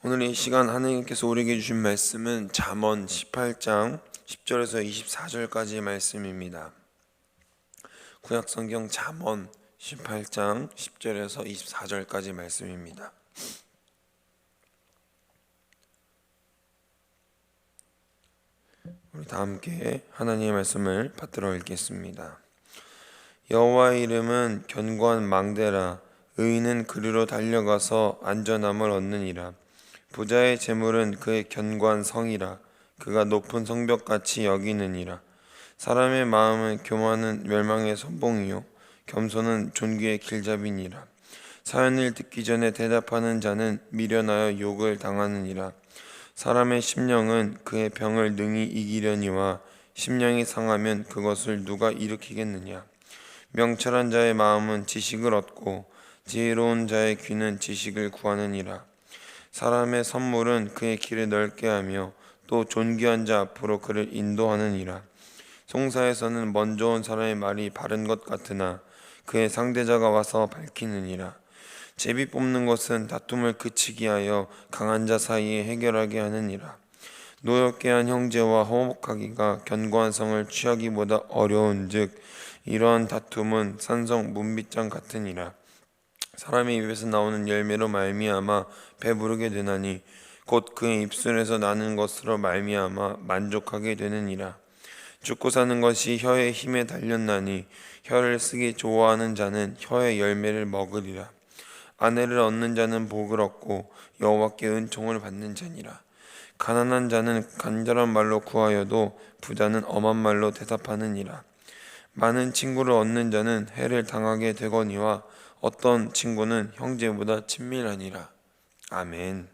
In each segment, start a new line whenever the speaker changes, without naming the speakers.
오늘 이 시간 하나님께서 우리에게 주신 말씀은 잠언 18장 10절에서 24절까지의 말씀입니다. 구약성경 잠언 18장 10절에서 24절까지 말씀입니다. 우리 다 함께 하나님의 말씀을 받들어 읽겠습니다. 여호와의 이름은 견고한 망대라. 의인은 그리로 달려가서 안전함을 얻느니라. 부자의 재물은 그의 견고한 성이라. 그가 높은 성벽같이 여기느니라. 사람의 마음은 교만은 멸망의 선봉이요 겸손은 존귀의 길잡이니라. 사연을 듣기 전에 대답하는 자는 미련하여 욕을 당하느니라. 사람의 심령은 그의 병을 능히 이기려니와 심령이 상하면 그것을 누가 일으키겠느냐. 명철한 자의 마음은 지식을 얻고 지혜로운 자의 귀는 지식을 구하느니라. 사람의 선물은 그의 길을 넓게 하며 또 존귀한 자 앞으로 그를 인도하느니라. 송사에서는 먼저 온 사람의 말이 바른 것 같으나 그의 상대자가 와서 밝히느니라. 제비 뽑는 것은 다툼을 그치게 하여 강한 자 사이에 해결하게 하느니라. 노엽게 한 형제와 화목하기가 견고한 성을 취하기보다 어려운즉 이러한 다툼은 산성 문빗장 같으니라. 사람의 입에서 나오는 열매로 말미암아 배부르게 되나니 곧 그의 입술에서 나는 것으로 말미암아 만족하게 되느니라. 죽고 사는 것이 혀의 힘에 달렸나니 혀를 쓰기 좋아하는 자는 혀의 열매를 먹으리라. 아내를 얻는 자는 복을 얻고 여호와께 은총을 받는 자니라. 가난한 자는 간절한 말로 구하여도 부자는 엄한 말로 대답하느니라. 많은 친구를 얻는 자는 해를 당하게 되거니와 어떤 친구는 형제보다 친밀하니라. 아멘.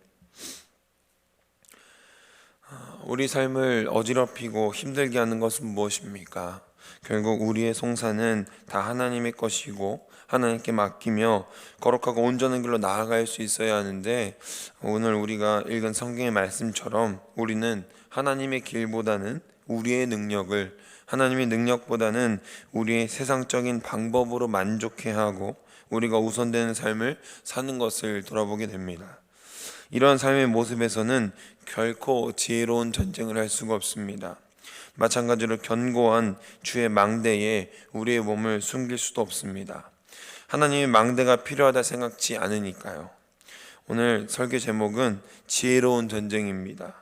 우리 삶을 어지럽히고 힘들게 하는 것은 무엇입니까? 결국 우리의 송사는 다 하나님의 것이고 하나님께 맡기며 거룩하고 온전한 길로 나아갈 수 있어야 하는데, 오늘 우리가 읽은 성경의 말씀처럼 우리는 하나님의 길보다는 우리의 능력을, 하나님의 능력보다는 우리의 세상적인 방법으로 만족해하고 우리가 우선되는 삶을 사는 것을 돌아보게 됩니다. 이런 삶의 모습에서는 결코 지혜로운 전쟁을 할 수가 없습니다. 마찬가지로 견고한 주의 망대에 우리의 몸을 숨길 수도 없습니다. 하나님의 망대가 필요하다 생각지 않으니까요. 오늘 설교 제목은 지혜로운 전쟁입니다.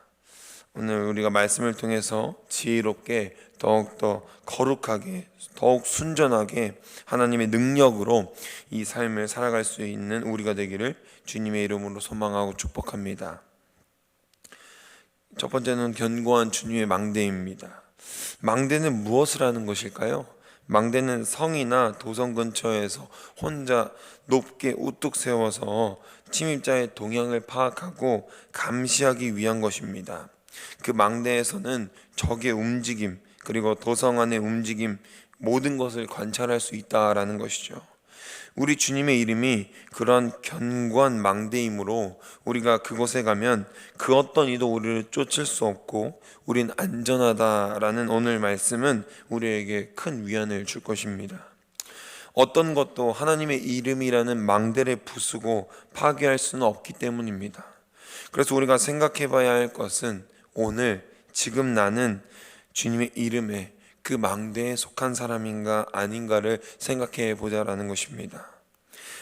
오늘 우리가 말씀을 통해서 지혜롭게 더욱더 거룩하게 더욱 순전하게 하나님의 능력으로 이 삶을 살아갈 수 있는 우리가 되기를 주님의 이름으로 소망하고 축복합니다. 첫 번째는 견고한 주님의 망대입니다. 망대는 무엇을 하는 것일까요? 망대는 성이나 도성 근처에서 혼자 높게 우뚝 세워서 침입자의 동향을 파악하고 감시하기 위한 것입니다. 그 망대에서는 적의 움직임 그리고 도성 안의 움직임 모든 것을 관찰할 수 있다라는 것이죠. 우리 주님의 이름이 그러한 견고한 망대이므로 우리가 그곳에 가면 그 어떤 이도 우리를 쫓을 수 없고 우린 안전하다라는 오늘 말씀은 우리에게 큰 위안을 줄 것입니다. 어떤 것도 하나님의 이름이라는 망대를 부수고 파괴할 수는 없기 때문입니다. 그래서 우리가 생각해 봐야 할 것은 오늘 지금 나는 주님의 이름에 그 망대에 속한 사람인가 아닌가를 생각해 보자라는 것입니다.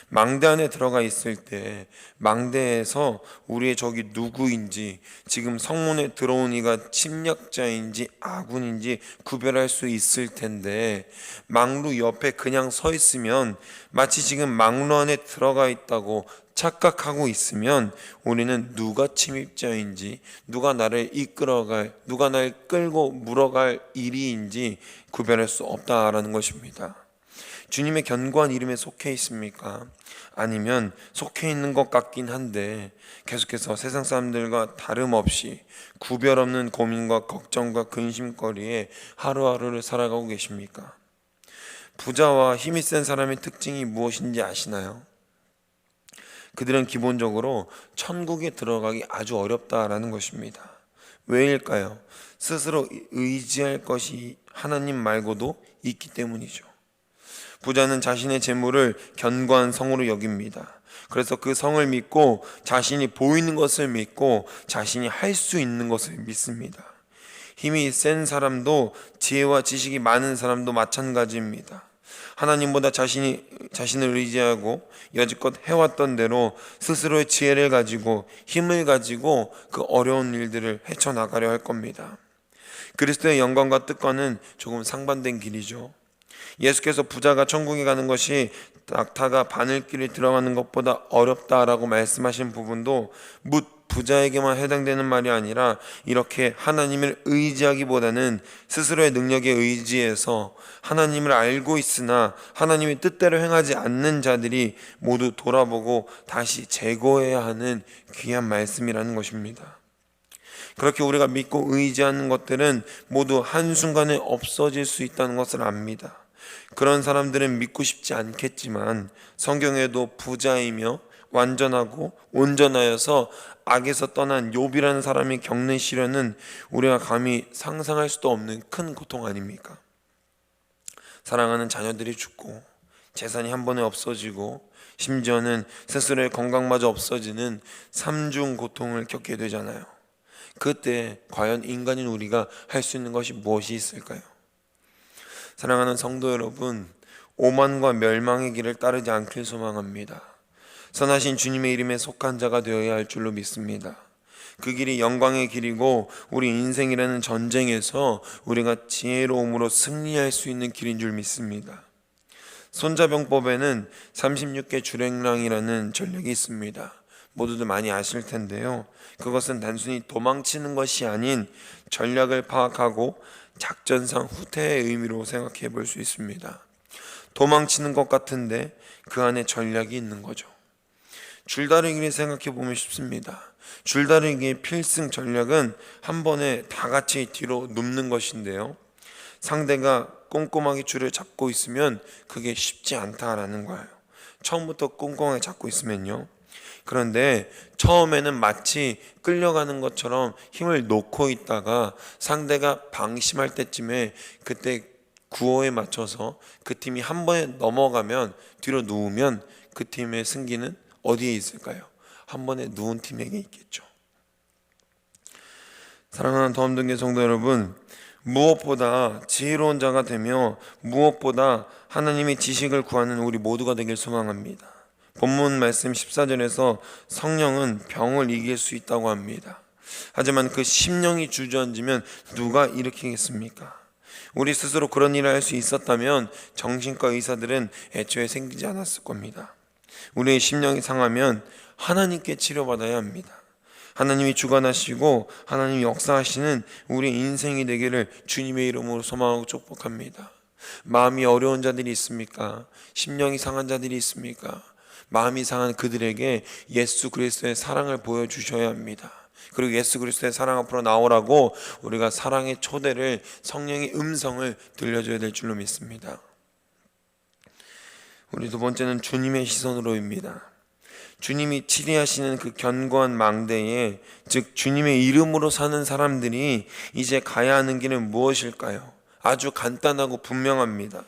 망대 안에 들어가 있을 때 망대에서 우리의 적이 누구인지, 지금 성문에 들어온 이가 침략자인지 아군인지 구별할 수 있을 텐데, 망루 옆에 그냥 서 있으면 마치 지금 망루 안에 들어가 있다고 착각하고 있으면 우리는 누가 침입자인지, 누가 나를 이끌어갈, 누가 날 끌고 물어갈 이리인지 구별할 수 없다라는 것입니다. 주님의 견고한 이름에 속해 있습니까? 아니면 속해 있는 것 같긴 한데 계속해서 세상 사람들과 다름없이 구별 없는 고민과 걱정과 근심거리에 하루하루를 살아가고 계십니까? 부자와 힘이 센 사람의 특징이 무엇인지 아시나요? 그들은 기본적으로 천국에 들어가기 아주 어렵다라는 것입니다. 왜일까요? 스스로 의지할 것이 하나님 말고도 있기 때문이죠. 부자는 자신의 재물을 견고한 성으로 여깁니다. 그래서 그 성을 믿고 자신이 보이는 것을 믿고 자신이 할 수 있는 것을 믿습니다. 힘이 센 사람도 지혜와 지식이 많은 사람도 마찬가지입니다. 하나님보다 자신을 의지하고 여지껏 해왔던 대로 스스로의 지혜를 가지고 힘을 가지고 그 어려운 일들을 헤쳐나가려 할 겁니다. 그리스도의 영광과 뜻과는 조금 상반된 길이죠. 예수께서 부자가 천국에 가는 것이 낙타가 바늘길에 들어가는 것보다 어렵다라고 말씀하신 부분도 묻 부자에게만 해당되는 말이 아니라 이렇게 하나님을 의지하기보다는 스스로의 능력에 의지해서 하나님을 알고 있으나 하나님의 뜻대로 행하지 않는 자들이 모두 돌아보고 다시 재고해야 하는 귀한 말씀이라는 것입니다. 그렇게 우리가 믿고 의지하는 것들은 모두 한순간에 없어질 수 있다는 것을 압니다. 그런 사람들은 믿고 싶지 않겠지만 성경에도 부자이며 완전하고 온전하여서 악에서 떠난 욥이라는 사람이 겪는 시련은 우리가 감히 상상할 수도 없는 큰 고통 아닙니까? 사랑하는 자녀들이 죽고 재산이 한 번에 없어지고 심지어는 스스로의 건강마저 없어지는 삼중 고통을 겪게 되잖아요. 그때 과연 인간인 우리가 할 수 있는 것이 무엇이 있을까요? 사랑하는 성도 여러분, 오만과 멸망의 길을 따르지 않길 소망합니다. 선하신 주님의 이름에 속한 자가 되어야 할 줄로 믿습니다. 그 길이 영광의 길이고 우리 인생이라는 전쟁에서 우리가 지혜로움으로 승리할 수 있는 길인 줄 믿습니다. 손자병법에는 36개 주랭랑이라는 전략이 있습니다. 모두들 많이 아실 텐데요. 그것은 단순히 도망치는 것이 아닌 전략을 파악하고 작전상 후퇴의 의미로 생각해 볼 수 있습니다. 도망치는 것 같은데 그 안에 전략이 있는 거죠. 줄다리기를 생각해 보면 쉽습니다. 줄다리기의 필승 전략은 한 번에 다 같이 뒤로 눕는 것인데요. 상대가 꼼꼼하게 줄을 잡고 있으면 그게 쉽지 않다라는 거예요. 처음부터 꼼꼼하게 잡고 있으면요. 그런데 처음에는 마치 끌려가는 것처럼 힘을 놓고 있다가 상대가 방심할 때쯤에 그때 구호에 맞춰서 그 팀이 한 번에 넘어가면 뒤로 누우면 그 팀의 승기는 어디에 있을까요? 한 번에 누운 팀에게 있겠죠. 사랑하는 더함동계 성도 여러분, 무엇보다 지혜로운 자가 되며 무엇보다 하나님의 지식을 구하는 우리 모두가 되길 소망합니다. 본문 말씀 14절에서 성령은 병을 이길 수 있다고 합니다. 하지만 그 심령이 주저앉으면 누가 일으키겠습니까? 우리 스스로 그런 일을 할 수 있었다면 정신과 의사들은 애초에 생기지 않았을 겁니다. 우리의 심령이 상하면 하나님께 치료받아야 합니다. 하나님이 주관하시고 하나님이 역사하시는 우리의 인생이 되기를 주님의 이름으로 소망하고 축복합니다. 마음이 어려운 자들이 있습니까? 심령이 상한 자들이 있습니까? 마음이 상한 그들에게 예수 그리스도의 사랑을 보여주셔야 합니다. 그리고 예수 그리스도의 사랑 앞으로 나오라고 우리가 사랑의 초대를, 성령의 음성을 들려줘야 될 줄로 믿습니다. 우리 두 번째는 주님의 시선으로입니다. 주님이 치리하시는 그 견고한 망대에, 즉 주님의 이름으로 사는 사람들이 이제 가야 하는 길은 무엇일까요? 아주 간단하고 분명합니다.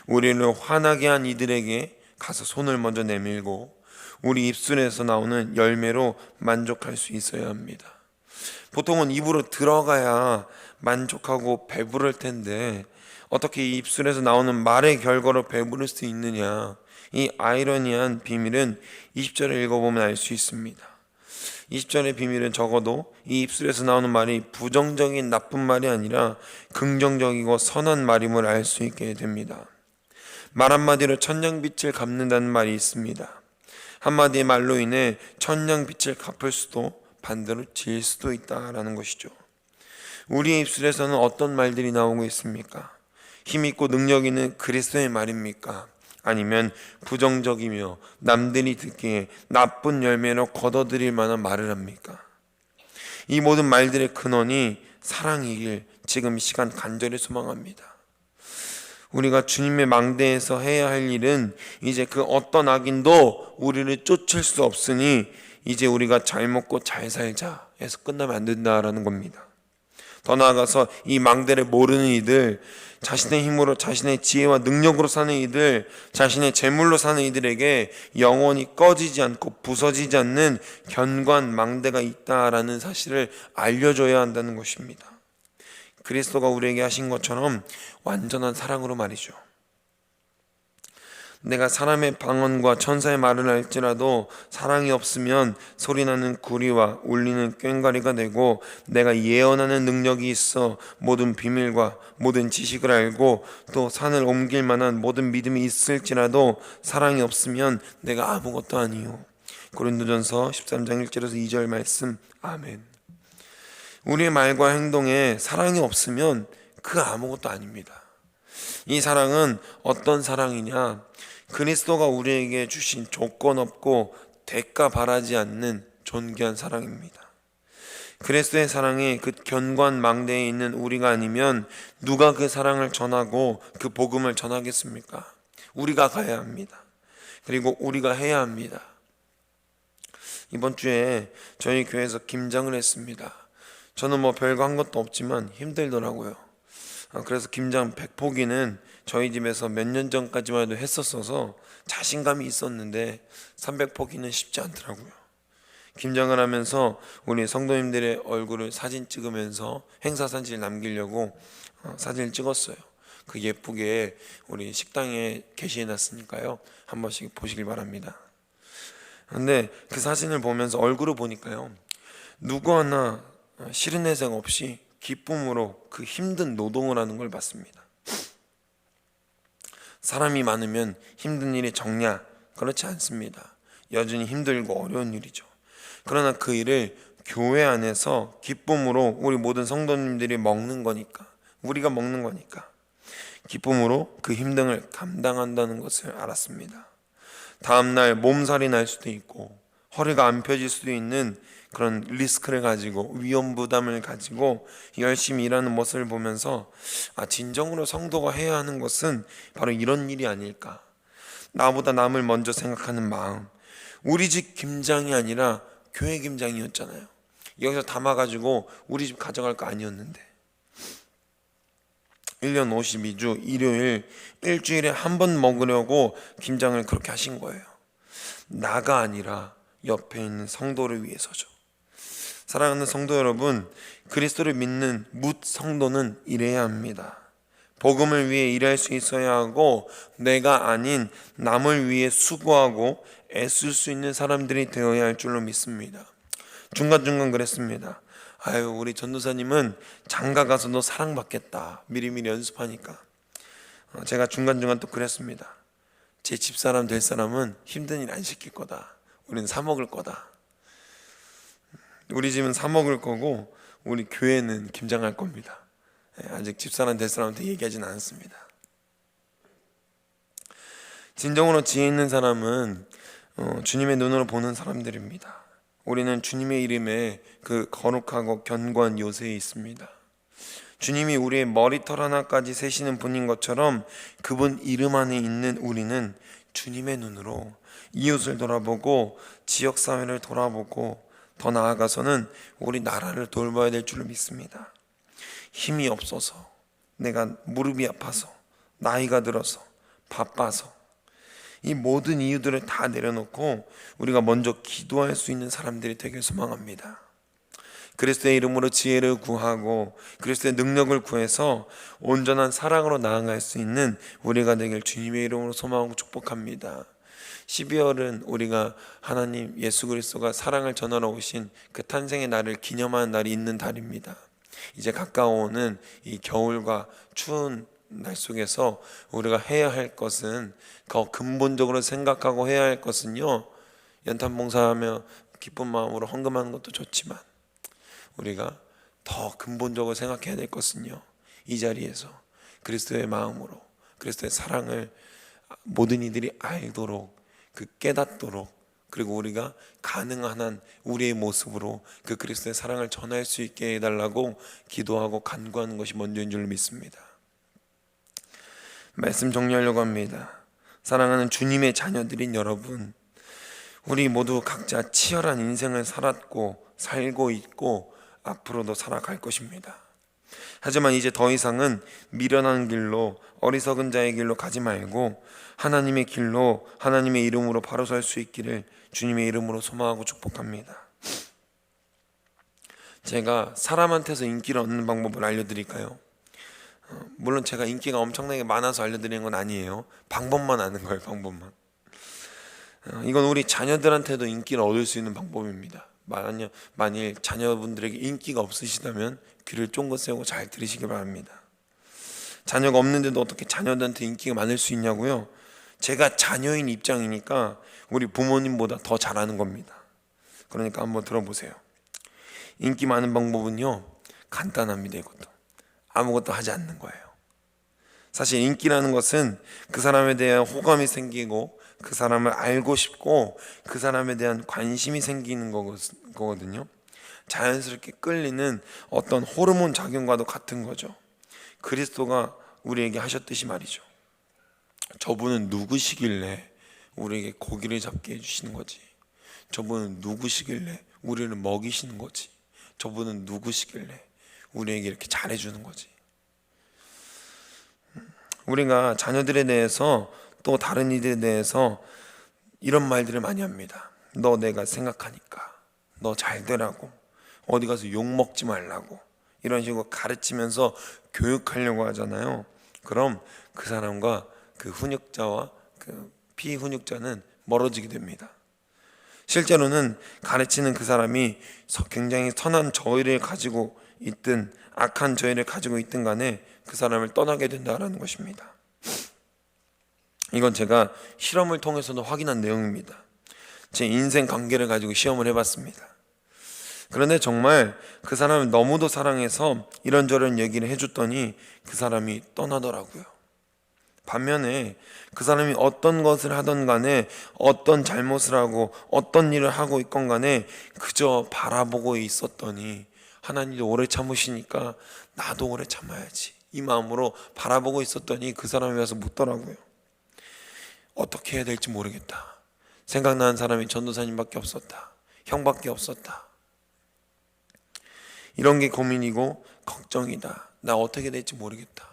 우리를 화나게 한 이들에게 가서 손을 먼저 내밀고 우리 입술에서 나오는 열매로 만족할 수 있어야 합니다. 보통은 입으로 들어가야 만족하고 배부를 텐데 어떻게 이 입술에서 나오는 말의 결과로 배부를 수 있느냐, 이 아이러니한 비밀은 20절을 읽어보면 알 수 있습니다. 20절의 비밀은 적어도 이 입술에서 나오는 말이 부정적인 나쁜 말이 아니라 긍정적이고 선한 말임을 알 수 있게 됩니다. 말 한마디로 천냥빚을 갚는다는 말이 있습니다. 한마디의 말로 인해 천냥빚을 갚을 수도 반대로 질 수도 있다라는 것이죠. 우리의 입술에서는 어떤 말들이 나오고 있습니까? 힘있고 능력 있는 그리스도의 말입니까? 아니면 부정적이며 남들이 듣기에 나쁜 열매로 거둬들일 만한 말을 합니까? 이 모든 말들의 근원이 사랑이길 지금 이 시간 간절히 소망합니다. 우리가 주님의 망대에서 해야 할 일은 이제 그 어떤 악인도 우리를 쫓을 수 없으니 이제 우리가 잘 먹고 잘 살자 해서 끝나면 안 된다라는 겁니다. 더 나아가서 이 망대를 모르는 이들, 자신의 힘으로 자신의 지혜와 능력으로 사는 이들, 자신의 재물로 사는 이들에게 영원히 꺼지지 않고 부서지지 않는 견고한 망대가 있다라는 사실을 알려줘야 한다는 것입니다. 그리스도가 우리에게 하신 것처럼 완전한 사랑으로 말이죠. 내가 사람의 방언과 천사의 말을 할지라도 사랑이 없으면 소리나는 구리와 울리는 꽹과리가 되고, 내가 예언하는 능력이 있어 모든 비밀과 모든 지식을 알고 또 산을 옮길 만한 모든 믿음이 있을지라도 사랑이 없으면 내가 아무것도 아니요. 고린도전서 13장 1절에서 2절 말씀. 아멘. 우리의 말과 행동에 사랑이 없으면 그 아무것도 아닙니다. 이 사랑은 어떤 사랑이냐? 그리스도가 우리에게 주신 조건 없고 대가 바라지 않는 존귀한 사랑입니다. 그리스도의 사랑이 그 견고한 망대에 있는 우리가 아니면 누가 그 사랑을 전하고 그 복음을 전하겠습니까? 우리가 가야 합니다. 그리고 우리가 해야 합니다. 이번 주에 저희 교회에서 김장을 했습니다. 저는 별거 한 것도 없지만 힘들더라고요. 그래서 김장 100포기는 저희 집에서 몇 년 전까지만 해도 했었어서 자신감이 있었는데 300포기는 쉽지 않더라고요. 김장을 하면서 우리 성도님들의 얼굴을 사진 찍으면서 행사 사진을 남기려고 사진을 찍었어요. 그 예쁘게 우리 식당에 게시해 놨으니까요, 한 번씩 보시길 바랍니다. 근데 그 사진을 보면서 얼굴을 보니까요, 누구 하나 싫은 내색 없이 기쁨으로 그 힘든 노동을 하는 걸 봤습니다. 사람이 많으면 힘든 일이 적냐? 그렇지 않습니다. 여전히 힘들고 어려운 일이죠. 그러나 그 일을 교회 안에서 기쁨으로 우리 모든 성도님들이 먹는 거니까, 우리가 먹는 거니까 기쁨으로 그 힘듦을 감당한다는 것을 알았습니다. 다음날 몸살이 날 수도 있고 허리가 안 펴질 수도 있는 그런 리스크를 가지고, 위험 부담을 가지고 열심히 일하는 모습을 보면서 진정으로 성도가 해야 하는 것은 바로 이런 일이 아닐까. 나보다 남을 먼저 생각하는 마음. 우리 집 김장이 아니라 교회 김장이었잖아요. 여기서 담아가지고 우리 집 가져갈 거 아니었는데, 1년 52주 일요일 일주일에 한 번 먹으려고 김장을 그렇게 하신 거예요. 나가 아니라 옆에 있는 성도를 위해서죠. 사랑하는 성도 여러분, 그리스도를 믿는 뭇 성도는 일해야 합니다. 복음을 위해 일할 수 있어야 하고, 내가 아닌 남을 위해 수고하고 애쓸 수 있는 사람들이 되어야 할 줄로 믿습니다. 중간중간 그랬습니다. 우리 전도사님은 장가 가서 너 사랑받겠다, 미리미리 연습하니까. 제가 중간중간 또 그랬습니다. 제 집사람 될 사람은 힘든 일 안 시킬 거다. 우리는 사 먹을 거다. 우리 집은 사 먹을 거고 우리 교회는 김장할 겁니다. 아직 집사람 될 사람한테 얘기하진 않았습니다. 진정으로 지혜 있는 사람은 주님의 눈으로 보는 사람들입니다. 우리는 주님의 이름에 그 거룩하고 견고한 요새에 있습니다. 주님이 우리의 머리털 하나까지 세시는 분인 것처럼 그분 이름 안에 있는 우리는 주님의 눈으로 이웃을 돌아보고 지역사회를 돌아보고 더 나아가서는 우리 나라를 돌봐야 될 줄로 믿습니다. 힘이 없어서, 내가 무릎이 아파서, 나이가 들어서, 바빠서, 이 모든 이유들을 다 내려놓고 우리가 먼저 기도할 수 있는 사람들이 되길 소망합니다. 그리스도의 이름으로 지혜를 구하고 그리스도의 능력을 구해서 온전한 사랑으로 나아갈 수 있는 우리가 되길 주님의 이름으로 소망하고 축복합니다. 12월은 우리가 하나님 예수 그리스도가 사랑을 전하러 오신 그 탄생의 날을 기념하는 날이 있는 달입니다. 이제 가까워오는 이 겨울과 추운 날 속에서 우리가 해야 할 것은, 더 근본적으로 생각하고 해야 할 것은요, 연탄 봉사하며 기쁜 마음으로 헌금하는 것도 좋지만 우리가 더 근본적으로 생각해야 될 것은요, 이 자리에서 그리스도의 마음으로 그리스도의 사랑을 모든 이들이 알도록, 그 깨닫도록, 그리고 우리가 가능한 한 우리의 모습으로 그 그리스도의 사랑을 전할 수 있게 해달라고 기도하고 간구하는 것이 먼저인 줄 믿습니다. 말씀 정리하려고 합니다. 사랑하는 주님의 자녀들인 여러분, 우리 모두 각자 치열한 인생을 살았고 살고 있고 앞으로도 살아갈 것입니다. 하지만 이제 더 이상은 미련한 길로, 어리석은 자의 길로 가지 말고 하나님의 길로, 하나님의 이름으로 바로 설 수 있기를 주님의 이름으로 소망하고 축복합니다. 제가 사람한테서 인기를 얻는 방법을 알려드릴까요? 물론 제가 인기가 엄청나게 많아서 알려드리는 건 아니에요. 방법만 아는 거예요. 방법만. 이건 우리 자녀들한테도 인기를 얻을 수 있는 방법입니다. 만일 자녀분들에게 인기가 없으시다면 귀를 쫑긋 세우고 잘 들으시기 바랍니다. 자녀가 없는데도 어떻게 자녀들한테 인기가 많을 수 있냐고요? 제가 자녀인 입장이니까 우리 부모님보다 더 잘하는 겁니다. 그러니까 한번 들어보세요. 인기 많은 방법은요, 간단합니다. 이것도 아무것도 하지 않는 거예요. 사실 인기라는 것은 그 사람에 대한 호감이 생기고 그 사람을 알고 싶고 그 사람에 대한 관심이 생기는 거거든요. 자연스럽게 끌리는 어떤 호르몬 작용과도 같은 거죠. 그리스도가 우리에게 하셨듯이 말이죠. 저분은 누구시길래 우리에게 고기를 잡게 해주시는 거지? 저분은 누구시길래 우리를 먹이시는 거지? 저분은 누구시길래 우리에게 이렇게 잘해주는 거지? 우리가 자녀들에 대해서 또 다른 이들에 대해서 이런 말들을 많이 합니다. 너 내가 생각하니까, 너 잘 되라고, 어디 가서 욕 먹지 말라고, 이런 식으로 가르치면서 교육하려고 하잖아요. 그럼 그 사람과 그 훈육자와 그 피훈육자는 멀어지게 됩니다. 실제로는 가르치는 그 사람이 굉장히 선한 저의를 가지고 있든 악한 저의를 가지고 있든 간에 그 사람을 떠나게 된다는 것입니다. 이건 제가 실험을 통해서도 확인한 내용입니다. 제 인생 관계를 가지고 시험을 해봤습니다. 그런데 정말 그 사람을 너무도 사랑해서 이런저런 얘기를 해줬더니 그 사람이 떠나더라고요. 반면에 그 사람이 어떤 것을 하던 간에, 어떤 잘못을 하고 어떤 일을 하고 있건 간에 그저 바라보고 있었더니 하나님도 오래 참으시니까 나도 오래 참아야지, 이 마음으로 바라보고 있었더니 그 사람이 와서 묻더라고요. 어떻게 해야 될지 모르겠다. 생각나는 사람이 전도사님밖에 없었다. 형밖에 없었다. 이런 게 고민이고 걱정이다. 나 어떻게 될지 모르겠다.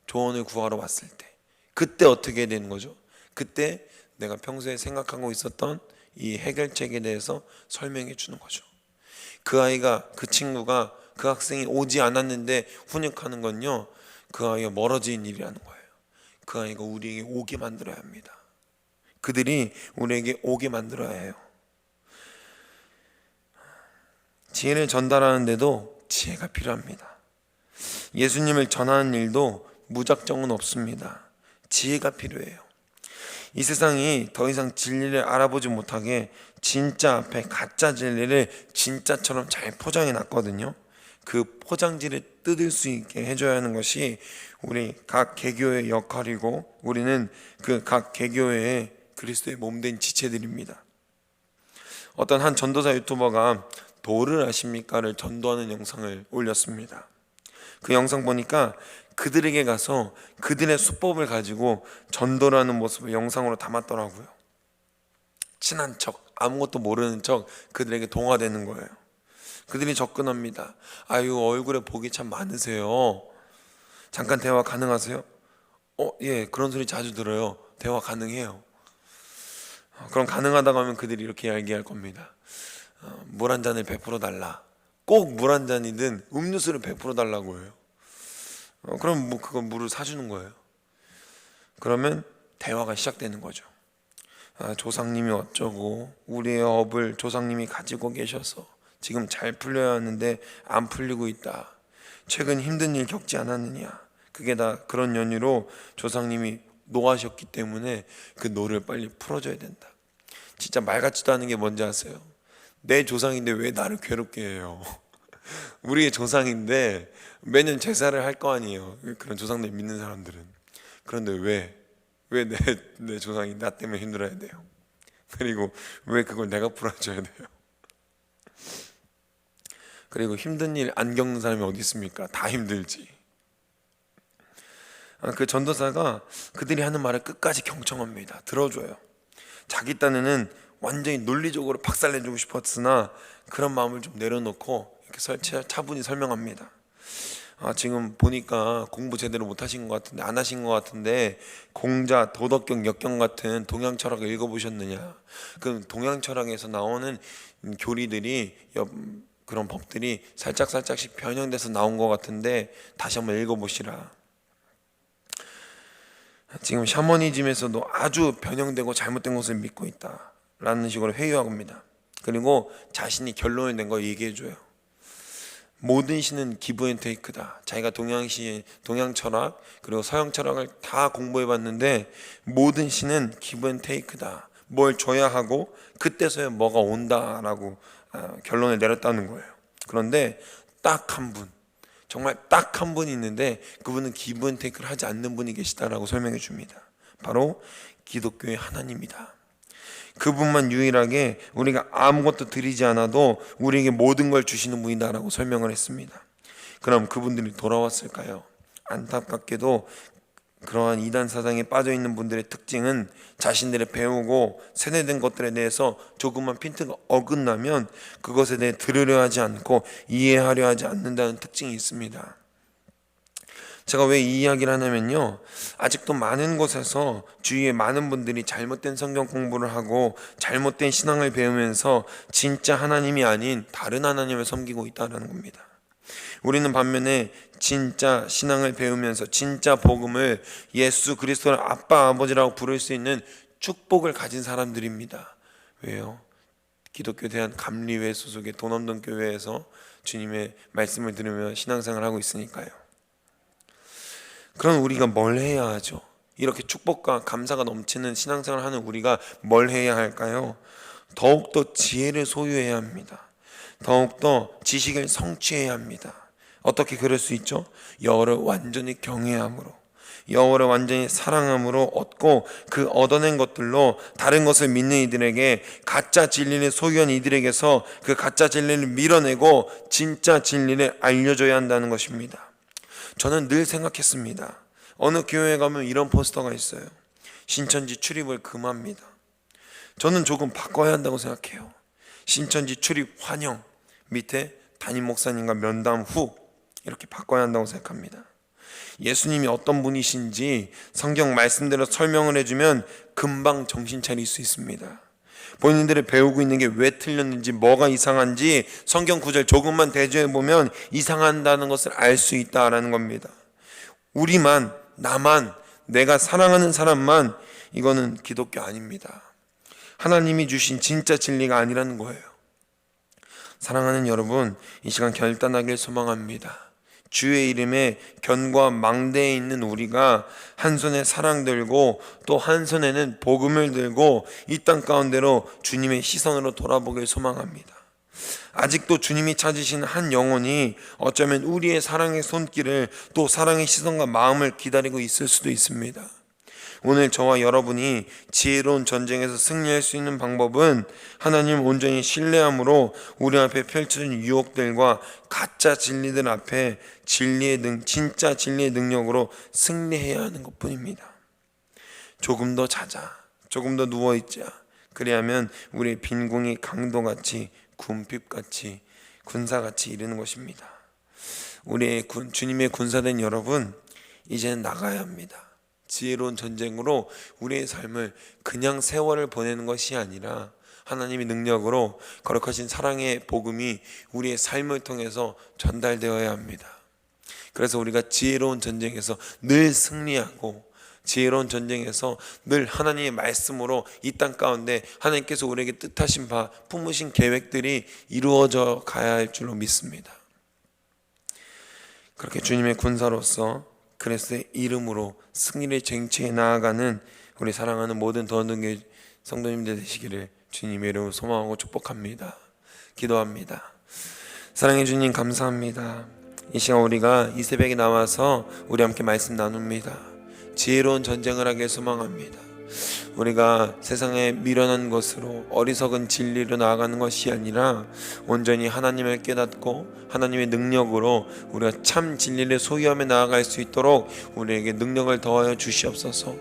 조언을 구하러 왔을 때 그때 어떻게 해야 되는 거죠? 그때 내가 평소에 생각하고 있었던 이 해결책에 대해서 설명해 주는 거죠. 그 친구가, 그 학생이 오지 않았는데 훈육하는 건요, 그 아이가 멀어진 일이라는 거예요. 그 아이가 우리에게 오게 만들어야 합니다. 그들이 우리에게 오게 만들어야 해요. 지혜를 전달하는데도 지혜가 필요합니다. 예수님을 전하는 일도 무작정은 없습니다. 지혜가 필요해요. 이 세상이 더 이상 진리를 알아보지 못하게 진짜 앞에 가짜 진리를 진짜처럼 잘 포장해 놨거든요. 그 포장지를 뜯을 수 있게 해줘야 하는 것이 우리 각 개교의 역할이고, 우리는 그 각 개교회의 그리스도의 몸된 지체들입니다. 어떤 한 전도사 유튜버가 도를 아십니까를 전도하는 영상을 올렸습니다. 그 영상 보니까 그들에게 가서 그들의 수법을 가지고 전도를 하는 모습을 영상으로 담았더라고요. 친한 척, 아무것도 모르는 척 그들에게 동화되는 거예요. 그들이 접근합니다. 아유, 얼굴에 복이 참 많으세요. 잠깐 대화 가능하세요? 예, 그런 소리 자주 들어요. 대화 가능해요. 그럼 가능하다고 하면 그들이 이렇게 이야기할 겁니다. 물 한 잔을 베풀어 달라. 꼭 물 한 잔이든 음료수를 베풀어 달라고 해요. 그럼 그건 물을 사주는 거예요. 그러면 대화가 시작되는 거죠. 조상님이 어쩌고, 우리의 업을 조상님이 가지고 계셔서 지금 잘 풀려야 하는데 안 풀리고 있다. 최근 힘든 일 겪지 않았느냐. 그게 다 그런 연유로 조상님이 노하셨기 때문에 그 노를 빨리 풀어줘야 된다. 진짜 말 같지도 않은 게 뭔지 아세요? 내 조상인데 왜 나를 괴롭게 해요? 우리의 조상인데 매년 제사를 할 거 아니에요. 그런 조상들 믿는 사람들은. 그런데 왜 내 조상이 나 때문에 힘들어야 돼요? 그리고 왜 그걸 내가 풀어줘야 돼요? 그리고 힘든 일 안 겪는 사람이 어디 있습니까? 다 힘들지. 그 전도사가 그들이 하는 말을 끝까지 경청합니다. 들어줘요. 자기 딴에는 완전히 논리적으로 박살내주고 싶었으나 그런 마음을 좀 내려놓고 이렇게 차분히 설명합니다. 지금 보니까 공부 제대로 못 하신 것 같은데, 안 하신 것 같은데, 공자, 도덕경, 역경 같은 동양 철학을 읽어보셨느냐? 그 동양 철학에서 나오는 교리들이, 그런 법들이 살짝씩 변형돼서 나온 것 같은데 다시 한번 읽어보시라. 지금 샤머니즘에서도 아주 변형되고 잘못된 것을 믿고 있다 라는 식으로 회유하고 합니다. 그리고 자신이 결론을 낸 거 얘기해줘요. 모든 시는 기브 앤 테이크다. 자기가 동양 철학 그리고 서양 철학을 다 공부해봤는데 모든 시는 기브 앤 테이크다. 뭘 줘야 하고 그때서야 뭐가 온다라고 결론을 내렸다는 거예요. 그런데 딱 한 분, 정말 딱 한 분이 있는데 그분은 기브 앤 테이크를 하지 않는 분이 계시다라고 설명해 줍니다. 바로 기독교의 하나님이다. 그분만 유일하게 우리가 아무것도 드리지 않아도 우리에게 모든 걸 주시는 분이다라고 설명을 했습니다. 그럼 그분들이 돌아왔을까요? 안타깝게도 그러한 이단 사상에 빠져 있는 분들의 특징은 자신들의 배우고 세뇌된 것들에 대해서 조금만 핀트가 어긋나면 그것에 대해 들으려 하지 않고 이해하려 하지 않는다는 특징이 있습니다. 제가 왜 이 이야기를 하냐면요, 아직도 많은 곳에서 주위에 많은 분들이 잘못된 성경 공부를 하고 잘못된 신앙을 배우면서 진짜 하나님이 아닌 다른 하나님을 섬기고 있다는 겁니다. 우리는 반면에 진짜 신앙을 배우면서 진짜 복음을 예수 그리스도를 아빠 아버지라고 부를 수 있는 축복을 가진 사람들입니다. 왜요? 기독교 대한 감리회 소속의 돈 없는 교회에서 주님의 말씀을 들으며 신앙생활을 하고 있으니까요. 그럼 우리가 뭘 해야 하죠? 이렇게 축복과 감사가 넘치는 신앙생활을 하는 우리가 뭘 해야 할까요? 더욱더 지혜를 소유해야 합니다. 더욱더 지식을 성취해야 합니다. 어떻게 그럴 수 있죠? 여호와를 완전히 경외함으로, 여호와를 완전히 사랑함으로 얻고 그 얻어낸 것들로 다른 것을 믿는 이들에게, 가짜 진리를 소유한 이들에게서 그 가짜 진리를 밀어내고 진짜 진리를 알려줘야 한다는 것입니다. 저는 늘 생각했습니다. 어느 교회에 가면 이런 포스터가 있어요. 신천지 출입을 금합니다. 저는 조금 바꿔야 한다고 생각해요. 신천지 출입 환영, 밑에 담임 목사님과 면담 후, 이렇게 바꿔야 한다고 생각합니다. 예수님이 어떤 분이신지 성경 말씀대로 설명을 해주면 금방 정신 차릴 수 있습니다. 본인들이 배우고 있는 게 왜 틀렸는지, 뭐가 이상한지 성경 구절 조금만 대조해 보면 이상한다는 것을 알 수 있다라는 겁니다. 우리만, 나만, 내가 사랑하는 사람만, 이거는 기독교 아닙니다. 하나님이 주신 진짜 진리가 아니라는 거예요. 사랑하는 여러분, 이 시간 결단하길 소망합니다. 주의 이름에 견고한 망대에 있는 우리가 한 손에 사랑 들고 또 한 손에는 복음을 들고 이 땅 가운데로 주님의 시선으로 돌아보길 소망합니다. 아직도 주님이 찾으신 한 영혼이 어쩌면 우리의 사랑의 손길을, 또 사랑의 시선과 마음을 기다리고 있을 수도 있습니다. 오늘 저와 여러분이 지혜로운 전쟁에서 승리할 수 있는 방법은 하나님 온전히 신뢰함으로 우리 앞에 펼쳐진 유혹들과 가짜 진리들 앞에 진짜 진리의 능력으로 승리해야 하는 것뿐입니다. 조금 더 자자, 조금 더 누워있자. 그래야만 우리의 빈궁이 강도같이, 군핍같이, 군사같이 이르는 것입니다. 우리의 주님의 군사된 여러분, 이제는 나가야 합니다. 지혜로운 전쟁으로 우리의 삶을 그냥 세월을 보내는 것이 아니라 하나님의 능력으로 거룩하신 사랑의 복음이 우리의 삶을 통해서 전달되어야 합니다. 그래서 우리가 지혜로운 전쟁에서 늘 승리하고, 지혜로운 전쟁에서 늘 하나님의 말씀으로 이 땅 가운데 하나님께서 우리에게 뜻하신 바, 품으신 계획들이 이루어져 가야 할 줄로 믿습니다. 그렇게 주님의 군사로서 그리스도의 이름으로 승리를 쟁취해 나아가는 우리 사랑하는 모든 더원동교회 성도님들 되시기를 주님의 이름으로 소망하고 축복합니다. 기도합니다. 사랑해 주님, 감사합니다. 이 시간 우리가 이 새벽에 나와서 우리 함께 말씀 나눕니다. 지혜로운 전쟁을 하길 소망합니다. 우리가 세상에 미련한 것으로 어리석은 진리로 나아가는 것이 아니라 온전히 하나님을 깨닫고 하나님의 능력으로 우리가 참 진리를 소유하며 나아갈 수 있도록 우리에게 능력을 더하여 주시옵소서.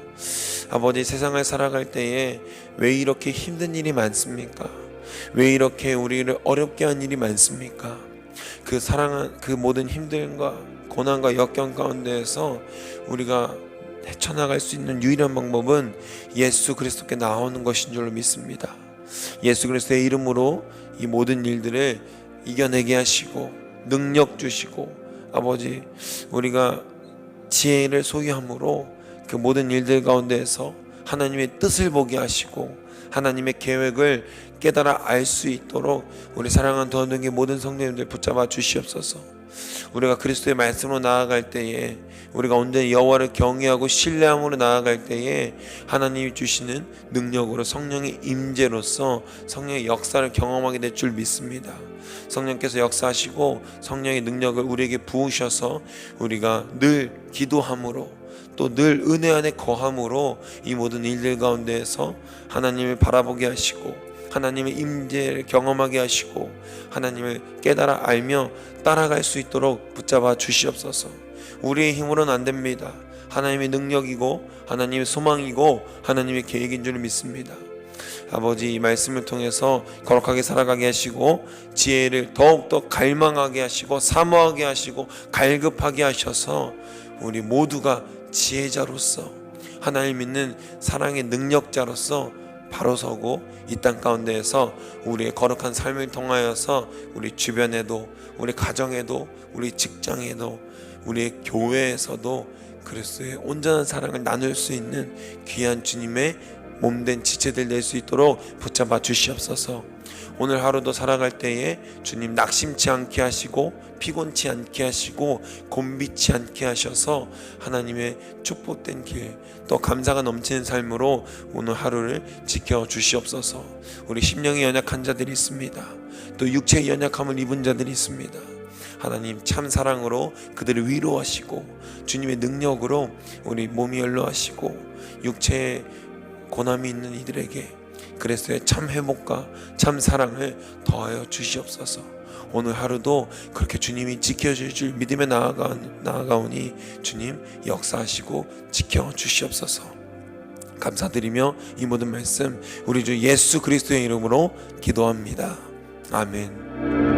아버지, 세상을 살아갈 때에 왜 이렇게 힘든 일이 많습니까? 왜 이렇게 우리를 어렵게 한 일이 많습니까? 그 사랑한 그 모든 힘듦과 고난과 역경 가운데에서 우리가 헤쳐나갈 수 있는 유일한 방법은 예수 그리스도께 나오는 것인 줄로 믿습니다. 예수 그리스도의 이름으로 이 모든 일들을 이겨내게 하시고 능력 주시고, 아버지, 우리가 지혜를 소유함으로 그 모든 일들 가운데에서 하나님의 뜻을 보게 하시고 하나님의 계획을 깨달아 알 수 있도록 우리 사랑하는 도원동의 모든 성도님들 붙잡아 주시옵소서. 우리가 그리스도의 말씀으로 나아갈 때에, 우리가 온전히 여호와를 경외하고 신뢰함으로 나아갈 때에 하나님이 주시는 능력으로 성령의 임재로서 성령의 역사를 경험하게 될 줄 믿습니다. 성령께서 역사하시고 성령의 능력을 우리에게 부으셔서 우리가 늘 기도함으로 또 늘 은혜 안에 거함으로 이 모든 일들 가운데에서 하나님을 바라보게 하시고 하나님의 임재를 경험하게 하시고 하나님을 깨달아 알며 따라갈 수 있도록 붙잡아 주시옵소서. 우리의 힘으로는 안 됩니다. 하나님의 능력이고 하나님의 소망이고 하나님의 계획인 줄 믿습니다. 아버지, 이 말씀을 통해서 거룩하게 살아가게 하시고 지혜를 더욱더 갈망하게 하시고 사모하게 하시고 갈급하게 하셔서 우리 모두가 지혜자로서 하나님 믿는 사랑의 능력자로서 바로 서고 이 땅 가운데에서 우리의 거룩한 삶을 통하여서 우리 주변에도, 우리 가정에도, 우리 직장에도, 우리의 교회에서도 그리스도의 온전한 사랑을 나눌 수 있는 귀한 주님의 몸된 지체들 될 수 있도록 붙잡아 주시옵소서. 오늘 하루도 살아갈 때에 주님 낙심치 않게 하시고 피곤치 않게 하시고 곤비치 않게 하셔서 하나님의 축복된 길, 또 감사가 넘치는 삶으로 오늘 하루를 지켜 주시옵소서. 우리 심령이 연약한 자들이 있습니다. 또 육체의 연약함을 입은 자들이 있습니다. 하나님 참 사랑으로 그들을 위로하시고 주님의 능력으로 우리 몸이 연로하시고 육체의 고난이 있는 이들에게 그리스도의 참 회복과 참 사랑을 더하여 주시옵소서. 오늘 하루도 그렇게 주님이 지켜줄 줄 믿음에 나아가오니 주님 역사하시고 지켜주시옵소서. 감사드리며 이 모든 말씀 우리 주 예수 그리스도의 이름으로 기도합니다. 아멘.